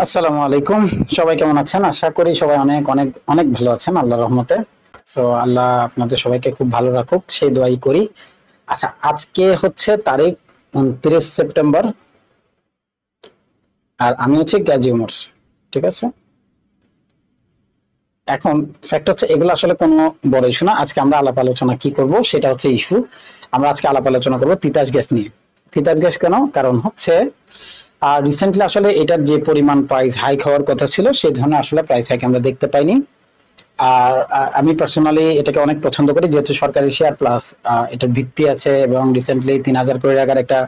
আসসালামু আলাইকুম। সবাই কেমন আছেন? আশা করি সবাই অনেক অনেক অনেক ভালো আছেন আল্লাহর রহমতে। সো আল্লাহ আপনাদের সবাইকে খুব ভালো রাখুক সেই দোয়াই করি। আচ্ছা, আজকে হচ্ছে তারিখ 29 সেপ্টেম্বর, আর আমি হচ্ছে গাজী উমর। ঠিক আছে। এখন ফ্যাক্ট হচ্ছে এগুলো আসলে কোনো বড় ইস্যু না। আজকে আমরা আলাপ আলোচনা কি করব সেটা হচ্ছে ইস্যু। আমরা আজকে আলাপ আলোচনা করব তিতাস গ্যাস নিয়ে। তিতাস গ্যাস কেন? কারণ হচ্ছে আর রিসেন্টলি আসলে এটার যে পরিমাণ প্রাইস হাইক হওয়ার কথা ছিল সেই ধরনের আসলে প্রাইস হাইক আমরা দেখতে পাইনি। আর আমি পার্সোনালি এটাকে অনেক পছন্দ করি, যেহেতু সরকারি শেয়ার প্লাস এটার ভিত্তি আছে এবং রিসেন্টলি 3,000 কোটি টাকার একটা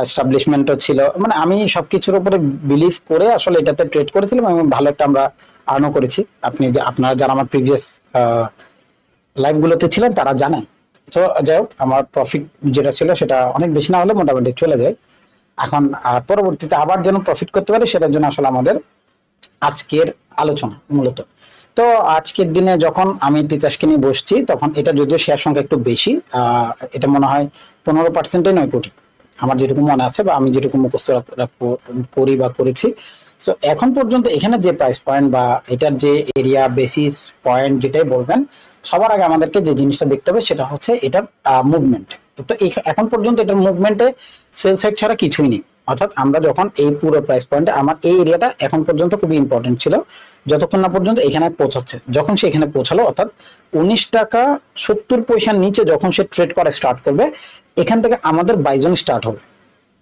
এস্টাবলিশমেন্টও ছিল। মানে আমি সবকিছুর উপরে বিলিভ করে আসলে এটাতে ট্রেড করেছিলাম এবং ভালো একটা আমরা আর্নও করেছি। আপনারা যারা আমার প্রিভিয়াস লাইভ গুলোতে ছিলেন তারা জানেন। তো যাই হোক, আমার প্রফিট যেটা ছিল সেটা অনেক বেশি না হলে মোটামুটি চলে যায়। এখন পরবর্তীতে আবার যেন প্রফিট করতে পারি সেটার জন্য আসলে আমাদের আজকের আলোচনা মূলত। তো আজকের দিনে যখন আমি তিতাসকে নিয়ে বসছি তখন এটা যদিও শেয়ার সংখ্যা একটু বেশি, এটা মনে হয় 15%-এ 9 কোটি, আমার যেটুকু মনে আছে বা আমি যেটুকু মুখস্থ করি বা করেছি। সো এখন পর্যন্ত এখানে যে প্রাইস পয়েন্ট বা এটার যে এরিয়া বেসিস পয়েন্ট যেটাই বলবেন, সবার আগে আমাদেরকে যে জিনিসটা দেখতে হবে সেটা হচ্ছে এটার মুভমেন্ট। তো এখন পর্যন্ত এটার মুভমেন্টে সেল সাইড ছাড়া কিছুই নেই। অর্থাৎ আমরা যখন এই পুরো প্রাইস পয়েন্টে, আমার এই এরিয়াটা এখন পর্যন্ত খুবই ইম্পর্টেন্ট ছিল যতক্ষণ না পর্যন্ত এখানে পৌঁছাচ্ছে। যখন সে এখানে পৌঁছালো অর্থাৎ 19 টাকা 70 পয়সার নিচে যখন সে ট্রেড করা স্টার্ট করবে, এখান থেকে আমাদের বাইজন স্টার্ট হবে।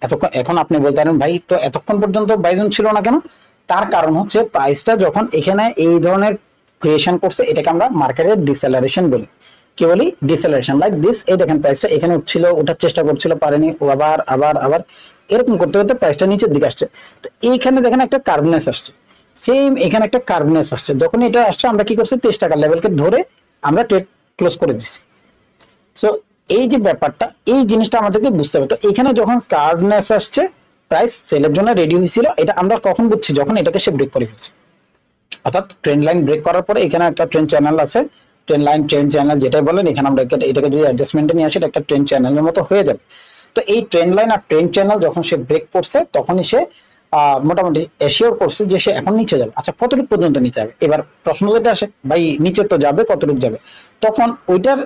এতক্ষণ এখন আপনি বলতে পারেন ভাই তো এতক্ষণ পর্যন্ত বাইজন ছিল না কেন? তার কারণ হচ্ছে প্রাইসটা যখন এখানে এই ধরনের ক্রিয়েশন করছে এটাকে আমরা মার্কেটের ডিসেলারেশন বলি। কি বলি? ডিসেলারেশন। লাইক দিস, এই দেখেন প্রাইসটা এখানে উঠছিল, ওঠার চেষ্টা করছিল, পারেনি, ও আবার আবার আবার এরকম করতে করতে প্রাইসটা নিচের দিকে আসছে। তো এইখানে দেখেন একটা কার্ভনেস আসছে, সেম এখানে একটা কার্ভনেস আসছে। যখন এটা আসছে আমরা কি করছি? 23 টাকার লেভেলকে ধরে আমরা ট্রেড ক্লোজ করে দিচ্ছি। সো এই যে ব্যাপারটা, এই জিনিসটা আমাদেরকে বুঝতে হবে। তো এখানে যখন কার্ভনেস আসছে, প্রাইস সেলের জন্য রেডি হয়েছিল, এটা আমরা কখন বুঝছি? যখন এটাকে সে ব্রেক করে ফেলছে। অর্থাৎ ট্রেন্ড লাইন ব্রেক করার পরে এখানে একটা ট্রেন্ড চ্যানেল আছে, ট্রেন্ড লাইন ট্রেন্ড চ্যানেল যেটাই বলেন, এখানে আমরা এটাকে যদি অ্যাডজাস্টমেন্টে নিয়ে আসি এটা একটা ট্রেন্ড চ্যানেলের মতো হয়ে যাবে। তো এই ট্রেন্ড লাইন আর ট্রেন্ড চ্যানেল যখন সে ব্রেক করছে তখনই সে মোটামুটি এশিওর করছে যে সে এখন নিচে যাবে। আচ্ছা, কতটুকু পর্যন্ত নিচে যাবে? এবার প্রশ্ন যেটা আসে, ভাই নিচে তো যাবে, কতটুকু যাবে? তখন ওইটার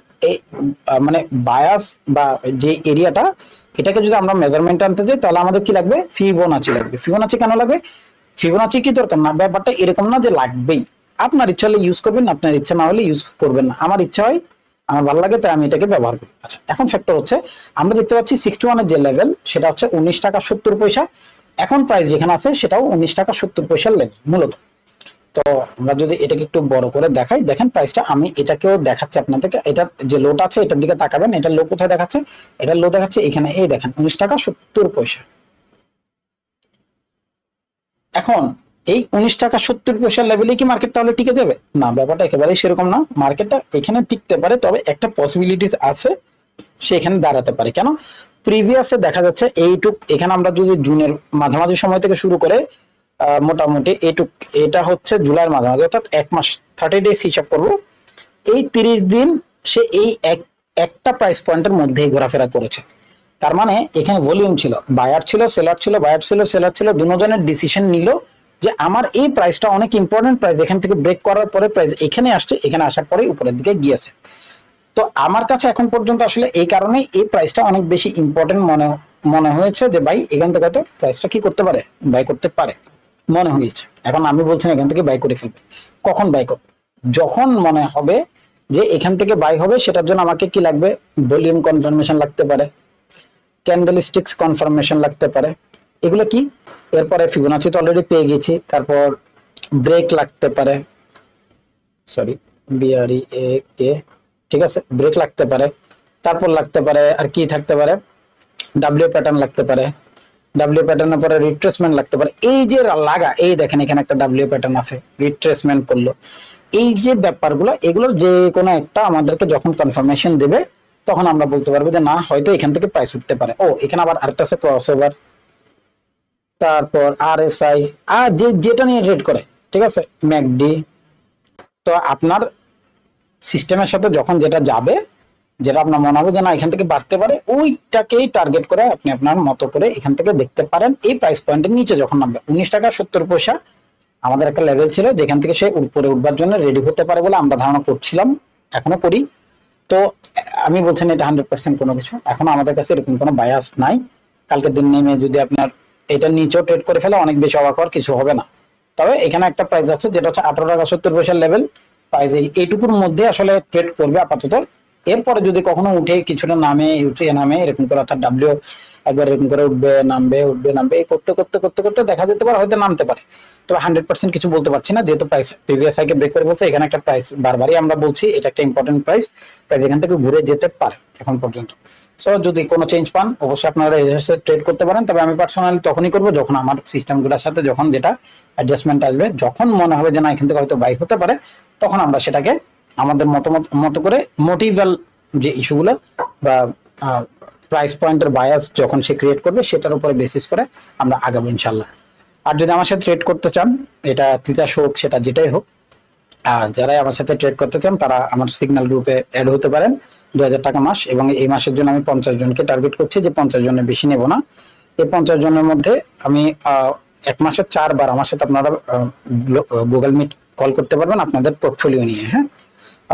মানে বায়াস বা যে এরিয়াটা, এটাকে যদি আমরা মেজারমেন্ট আনতে যাই তাহলে আমাদের কি লাগবে? ফিবোনাচি লাগবে। ফিবোনাচি কেন লাগবে? ফিবোনাচি কি দরকার না, ব্যাপারটা এরকম না যে লাগবেই। আপনার ইচ্ছা হলে ইউজ করবেন, আপনার ইচ্ছা না হলে ইউজ করবেন না। আমার ইচ্ছা হয়, আমার ভালো লাগে, তাই আমি এটাকে ব্যবহার করি। আচ্ছা, এখন ফ্যাক্টর হচ্ছে আমরা দেখতে পাচ্ছি 61-এর যে লেভেল সেটা হচ্ছে 19 টাকা 70 পয়সা। এখন প্রাইস যেখানে আছে সেটাও 19 টাকা 70 পয়সার লেভেল মূলত। তো আমরা যদি এটাকে একটু বড় করে দেখাই, দেখেন প্রাইসটা, আমি এটাকেও দেখাচ্ছি আপনাদেরকে। এটা যে লোটা আছে এটার দিকে তাকাবেন, এটা লো কোথায় দেখাচ্ছে? এটা লো দেখাচ্ছে এখানে, এই দেখেন 19 টাকা 70 পয়সা। এখন এই 19 টাকা 70 পয়সার লেভেলে কি মার্কেট তাহলে টিকে যাবে? না, ব্যাপারটা একেবারেই সেরকম না। মার্কেটটা এখানে টিকতে পারে, তবে একটা পসিবিলিটিস আছে, সে এখানে দাঁড়াতে পারে। কেন? প্রিভিয়াসে দেখা যাচ্ছে এইটুক, এখানে আমরা যদি জুনের মাঝামাঝি সময় থেকে শুরু করে মোটামুটি এইটুক, এটা হচ্ছে জুলাইয়ের মাঝামাঝি, অর্থাৎ 1 মাস 30 ডেজ হিসাব করব, এই 30 দিন সে এই একটা প্রাইস পয়েন্টের মধ্যেই ঘোরাফেরা করেছে। তার মানে এখানে ভলিউম ছিল, বায়ার ছিল, সেলার ছিল, বায়ার ছিল, সেলার ছিল, দুজনের ডিসিশন নিল যে আমার এই প্রাইসটা অনেক ইম্পর্টেন্ট প্রাইস, এখান থেকে ব্রেক করার পরে প্রাইস এখানে আসছে, এখানে আসার পরে উপরের দিকে গিয়েছে। তো আমার কাছে এখন পর্যন্ত আসলে এই কারণে এই প্রাইসটা অনেক বেশি ইম্পর্টেন্ট মনে মনে হয়েছে যে ভাই এখান থেকে তো প্রাইসটা কি করতে পারে, বাই করতে পারে মনে হয়েছে। এখন আমি বলছি না এখান থেকে বাই করে ফেলবে, কখন বাই করবে? যখন মনে হবে যে এখান থেকে বাই হবে, সেটার জন্য আমাকে কি লাগবে? ভলিউম কনফার্মেশন লাগতে পারে, ক্যান্ডেলস্টিক্স কনফার্মেশন লাগতে পারে। এগুলো কি? এরপরে ফিবোনাচি তো অলরেডি পেয়ে গেছি, তারপর ব্রেক লাগতে পারে, সরি বিআরই এ কে, ঠিক আছে, ব্রেক লাগতে পারে। তারপর লাগতে পারে আর কি থাকতে পারে? ডাব্লিউ প্যাটার্ন লাগতে পারে, ডাব্লিউ প্যাটার্নের পরে রিট্রেসমেন্ট লাগতে পারে। এই যে লাগা, এই দেখেন এখানে একটা ডাব্লিউ প্যাটার্ন আছে, রিট্রেসমেন্ট করলো। এই যে ব্যাপারগুলো, এগুলোর যে কোনো একটা আমাদেরকে যখন কনফার্মেশন দেবে তখন আমরা বলতে পারবো যে না, হয়তো এখান থেকে প্রাইস উঠতে পারে। ও এখানে আবার আরেকটা আছে ক্রসওভার, তারপর আরএসআই, আর যেটা নিয়ে রেড করে, ঠিক আছে, ম্যাকডি। তো আপনার সিস্টেমের সাথে যখন যেটা যাবে, যেটা আপনার মনে হবে যে না এখান থেকে বাড়তে পারে, ওইটাকেই টার্গেট করে আপনি আপনার মতো করে এখান থেকে দেখতে পারেন। এই প্রাইস পয়েন্টের নিচে যখন নামবে 19 টাকা 70 পয়সা আমাদের একটা লেভেল ছিল যেখান থেকে সে উপরে উঠবার জন্য রেডি হতে পারে বলে আমরা ধারণা করছিলাম, এখনো করি। তো আমি বলছেন এটা 100% কোনো কিছু, এখনো আমাদের কাছে এরকম কোনো বায়াস নাই। কালকের দিন নেমে যদি আপনার এটা নিচেও ট্রেড করে ফেলে অনেক বেশি অবাক হওয়ার কিছু হবে না। তবে এখানে একটা প্রাইস আছে যেটা হচ্ছে 18 টাকা 70 পয়সার লেভেল প্রাইস, এইটুকুর মধ্যে আসলে ট্রেড করবে আপাতত। এরপরে যদি কখনো উঠে কিছুটা নামে উঠে নামে এরকম করে, অর্থাৎ ডাব্লিউ একবার এরকম করে উঠবে নামবে উঠবে নামবে, এই করতে করতে করতে করতে দেখা যেতে পারে হয়তো নামতে পারে। তবে 100% কিছু বলতে পারছি না, যেহেতু প্রাইস প্রিভিয়াস হাইকে ব্রেক করে বলছে। এখানে একটা প্রাইস বারবারই আমরা বলছি এটা একটা ইম্পর্টেন্ট প্রাইস, প্রাইস এখান থেকে ঘুরে যেতে পারে এখন পর্যন্ত। সো যদি কোনো চেঞ্জ পান অবশ্যই আপনারা এসে ট্রেড করতে পারেন। তবে আমি পার্সোনালি তখনই করবো যখন আমার সিস্টেমগুলোর সাথে যখন যেটা অ্যাডজাস্টমেন্ট আসবে, যখন মনে হবে যে না এখান থেকে হয়তো বাই হতে পারে, তখন আমরা সেটাকে আমাদের মতো করে মোটিভাল যে ইস্যুগুলো বা প্রাইস পয়েন্টের বায়াস যখন সে ক্রিয়েট করবে সেটার উপরে বেসিস করে আমরা আগাবো ইনশাল্লাহ। আর যদি আমার সাথে ট্রেড করতে চান, এটা তিতাস হোক সেটা যেটাই হোক, আর যারাই আমার সাথে ট্রেড করতে চান তারা আমার সিগন্যাল গ্রুপে অ্যাড হতে পারেন। 2000 টাকা মাস, এবং এই মাসের জন্য আমি 50 জনকে টার্গেট করছি, যে 50 জনের বেশি নেব না। এই 50 জনের মধ্যে আমি এক মাসে 4 বার আমার সাথে আপনারা গুগল মিট কল করতে পারবেন আপনাদের পোর্টফোলিও নিয়ে। হ্যাঁ,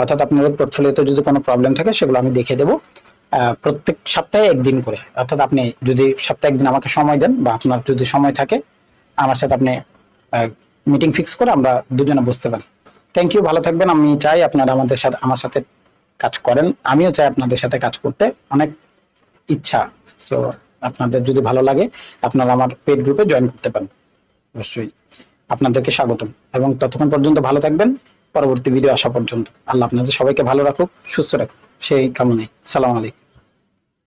অর্থাৎ আপনাদের পোর্টফোলিওতে যদি কোনো প্রবলেম থাকে সেগুলো আমি দেখে দেবো প্রত্যেক সপ্তাহে একদিন করে। অর্থাৎ আপনি যদি সপ্তাহে একদিন আমাকে সময় দেন বা আপনার যদি সময় থাকে আমার সাথে আপনি মিটিং ফিক্স করে আমরা দুজনে বসতে পারি। থ্যাংক ইউ, ভালো থাকবেন। আমি চাই আপনারা আমার সাথে কাজ করেন, আমিও চাই আপনাদের সাথে কাজ করতে, অনেক ইচ্ছা। সো আপনাদের যদি ভালো লাগে আপনারা আমার পেড গ্রুপে জয়েন করতে পারেন, অবশ্যই আপনাদেরকে স্বাগতম। এবং ততক্ষণ পর্যন্ত ভালো থাকবেন, পরবর্তী ভিডিও আসা পর্যন্ত। আল্লাহ আপনাদের সবাইকে ভালো রাখুক, সুস্থ রাখুক, সেই কামনায়। সালাম আলাইকুম।